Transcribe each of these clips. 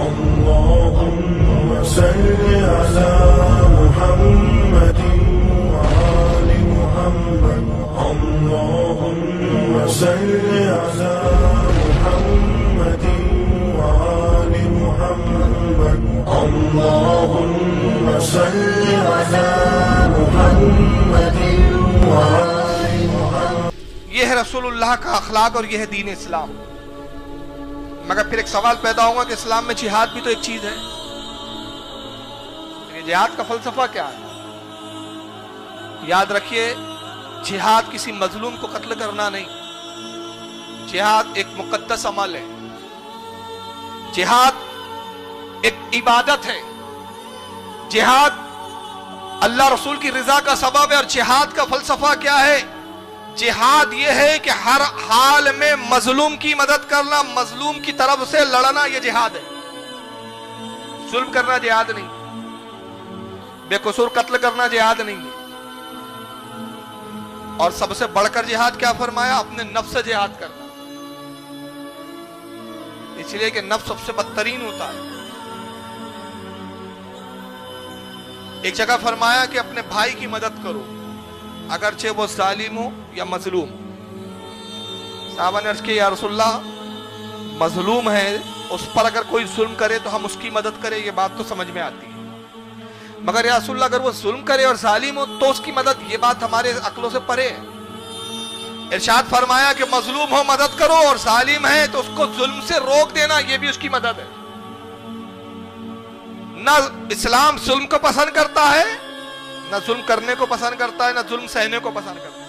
अल्लाहुम्मा सल्लि अला मुहम्मदिन व आलि मुहम्मद। अल्लाहुम्मा सल्लि अला मुहम्मदिन व आलि मुहम्मद। अल्लाहुम्मा सल्लि अला मुहम्मदिन व आलि मुहम्मद। यह है रसूलुल्लाह का अखलाक और यह है दीन इस्लाम। मगर फिर एक सवाल पैदा होगा कि इस्लाम में जिहाद भी तो एक चीज है। जिहाद का फलसफा क्या है? याद रखिए, जिहाद किसी मजलूम को कत्ल करना नहीं। जिहाद एक मुकद्दस अमल है। जिहाद एक इबादत है। जिहाद अल्लाह रसूल की रिजा का सबब है। और जिहाद का फलसफा क्या है? जिहाद यह है कि हर हाल में मजलूम की मदद करना, मजलूम की तरफ से लड़ना, यह जिहाद है। जुल्म करना जिहाद नहीं, बेकसूर कत्ल करना जिहाद नहीं है। और सबसे बढ़कर जिहाद क्या फरमाया? अपने नफ्स से जिहाद करना। इसलिए कि नफ्स सबसे बदतरीन होता है। एक जगह फरमाया कि अपने भाई की मदद करो, अगरचे वो जालिम हो या मजलूम। साहबा ने अर्ज किया, या रसूलल्लाह, मजलूम है, उस पर अगर कोई जुल्म करे तो हम उसकी मदद करें, ये बात तो समझ में आती है। मगर या रसूलल्लाह, अगर वो जुल्म करे और जालिम हो तो उसकी मदद, ये बात हमारे अक्लों से परे है। इरशाद फरमाया कि मजलूम हो मदद करो, और जालिम है तो उसको जुल्म से रोक देना, ये भी उसकी मदद है। ना इस्लाम जुल्म को पसंद करता है, ना जुल्म करने को पसंद करता है, ना जुल्म सहने को पसंद करता है।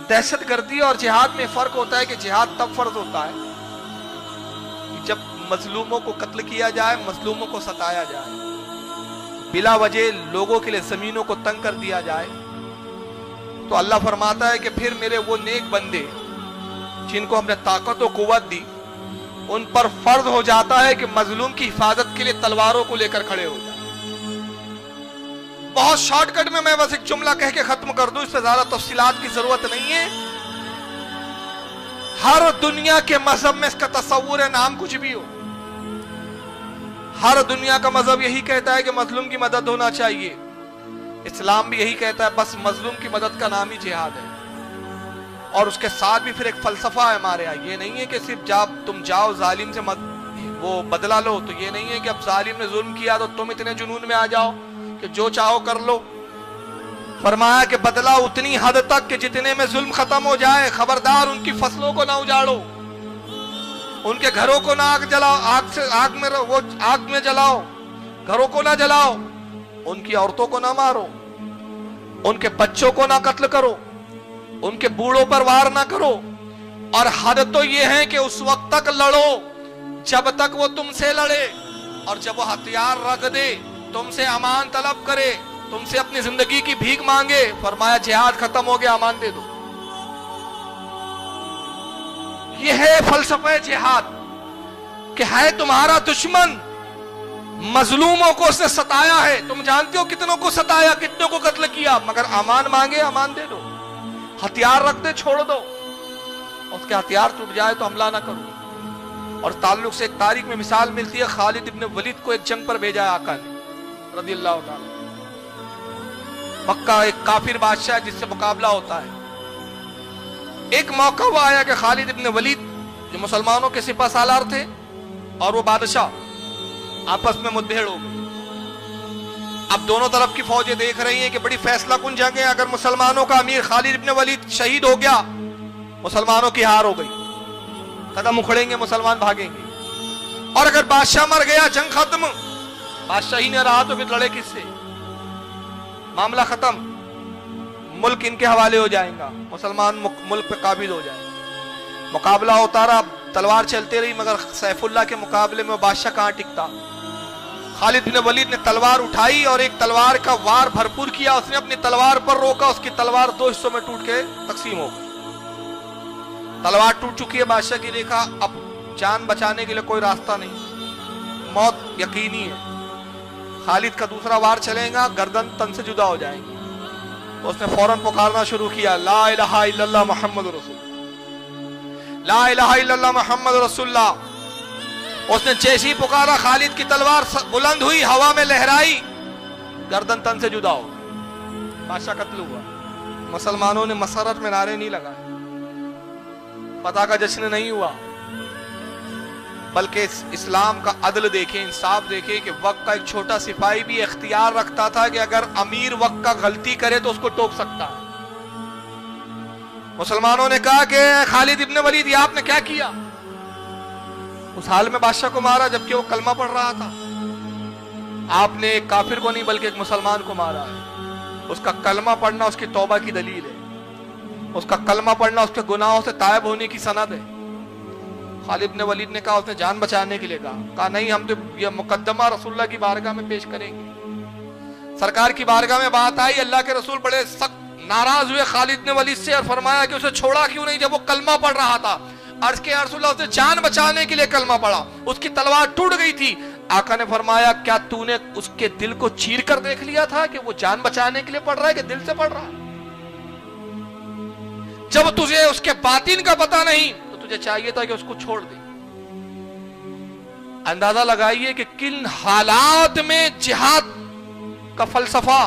दहशतगर्दी और जिहाद में फर्क होता है कि जिहाद तब फर्ज होता है जब मजलूमों को कत्ल किया जाए, मजलूमों को सताया जाए, बिला वजह लोगों के लिए जमीनों को तंग कर दिया जाए। तो अल्लाह फरमाता है कि फिर मेरे वो नेक बंदे जिनको हमने ताकत और कुव्वत दी, उन पर फर्ज हो जाता है कि मजलूम की हिफाजत के लिए तलवारों को लेकर खड़े हो जाए। बहुत शॉर्टकट में मैं बस एक जुमला कह के खत्म कर दूं, इससे ज्यादा तफसीलात की जरूरत नहीं है। हर दुनिया के मजहब में इसका तस्वुर है, नाम कुछ भी हो, हर दुनिया का मजहब यही कहता है कि मजलूम की मदद होना चाहिए। इस्लाम भी यही कहता है, बस मजलूम की मदद का नाम ही जिहाद है। और उसके साथ भी फिर एक फलसफा है हमारे यहाँ। ये नहीं है कि सिर्फ तुम जाओ जालिम से वो बदला लो, तो ये नहीं है कि अब जालिम ने जुल्म किया तो तुम इतने जुनून में आ जाओ कि जो चाहो कर लो। फरमाया कि बदला उतनी हद तक कि जितने में जुल्म खत्म हो जाए। खबरदार उनकी फसलों को ना उजाड़ो, उनके घरों को ना आग जलाओ, आग में जलाओ, घरों को ना जलाओ, उनकी औरतों को ना मारो, उनके बच्चों को ना कत्ल करो, उनके बूढ़ों पर वार ना करो। और हद तो यह है कि उस वक्त तक लड़ो जब तक वो तुमसे लड़े, और जब वो हथियार रख दे, तुमसे अमान तलब करे, तुमसे अपनी जिंदगी की भीख मांगे, फरमाया जिहाद खत्म हो गया, अमान दे दो। यह है फलसफा जिहाद कि है तुम्हारा दुश्मन, मजलूमों को उसने सताया है, तुम जानते हो कितनों को सताया, कितनों को कत्ल किया, मगर अमान मांगे, अमान दे दो। हथियार रख दे, छोड़ दो, उसके हथियार टूट जाए तो हमला ना करो। और ताल्लुक से एक तारीख में मिसाल मिलती है, खालिद इब्न वलीद को एक जंग पर भेजा है आका ने रज़ियल्लाहु ताला। मक्का एक काफिर बादशाह जिससे मुकाबला होता है। एक मौका वो आया कि खालिद इब्न वलीद जो मुसलमानों के सिपह सालार थे और वो बादशाह आपस में मुठभेड़ हो गई। अब दोनों तरफ की फौजें देख रही हैं कि बड़ी फैसला कुन जंग है। अगर मुसलमानों का अमीर खालिद इब्न वलीद शहीद हो गया, मुसलमानों की हार हो गई, कदम उखड़ेंगे, मुसलमान भागेंगे। और अगर बादशाह मर गया, जंग खत्म, बादशाह ही ने रहा तो फिर लड़े किससे? मामला खत्म, मुल्क इनके हवाले हो जाएगा, मुसलमान मुल्क पे काबिज हो जाएंगे। मुकाबला होता रहा, तलवार चलती रही, मगर सैफुल्लाह के मुकाबले में बादशाह कहां टिकता। खालिद बिन वलीद ने तलवार उठाई और एक तलवार का वार भरपूर किया। उसने अपनी तलवार पर रोका, उसकी तलवार दो हिस्सों में टूट के तकसीम हो गई। तलवार टूट चुकी है, बादशाह की देखा अब जान बचाने के लिए कोई रास्ता नहीं, मौत यकीनी है। खालिद का दूसरा वार चलेगा, गर्दन तन से जुदा हो जाएगी। तो उसने फौरन पुकारना शुरू किया, ला इलाहा इल्लल्लाह मुहम्मद रसूल, ला इलाहा इल्लल्लाह मुहम्मद रसूलुल्लाह। उसने जैसे ही पुकारा, खालिद की तलवार बुलंद हुई, हवा में लहराई, गर्दन तन से जुदा हो, बादशाह कत्ल हुआ। मुसलमानों ने मसरत में नारे नहीं लगाए, फतह का जश्न नहीं हुआ, बल्कि इस्लाम का अदल देखे, इंसाफ देखे कि वक्त का एक छोटा सिपाही भी इख्तियार रखता था कि अगर अमीर वक्त का गलती करे तो उसको टोक सकता है। मुसलमानों ने कहा कि खालिद इब्न वलीद, ये आपने क्या किया? उस हाल में बादशाह को मारा जबकि वो कलमा पढ़ रहा था। आपने एक काफिर को नहीं बल्कि एक मुसलमान को मारा है। उसका कलमा पढ़ना उसकी तौबा की दलील है, उसका कलमा पढ़ना उसके गुनाहों से तायब होने की सनद है। खालिद इब्न वलीद ने कहा, उसने जान बचाने के लिए कहा नहीं, हम तो ये मुकद्दमा रसूलुल्लाह की बारगाह में पेश करेंगे। सरकार की बारगाह में बात आई, अल्लाह के रसूल बड़े सख्त नाराज हुए खालिद इब्न वलीद से और फरमाया कि उसे छोड़ा क्यों नहीं जब वो कलमा पढ़ रहा था। अर्ज के या रसूलल्लाह, उसने जान बचाने के लिए कलमा पढ़ा, उसकी तलवार टूट गई थी। आका ने फरमाया, क्या तूने उसके दिल को चीर कर देख लिया था कि वो जान बचाने के लिए पढ़ रहा है कि दिल से पढ़ रहा है? जब तुझे उसके बातिन का पता नहीं तो तुझे चाहिए था कि उसको छोड़ दे। अंदाजा लगाइए कि किन हालात में जिहाद का फलसफा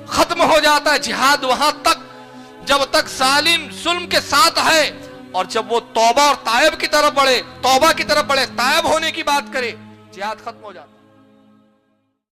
खत्म हो जाता है। जिहाद वहां तक जब तक जालिम जुल्म के साथ है, और जब वो तौबा और तायब की तरफ बढ़े, तौबा की तरफ बढ़े, तायब होने की बात करे, जिहाद खत्म हो जाता है।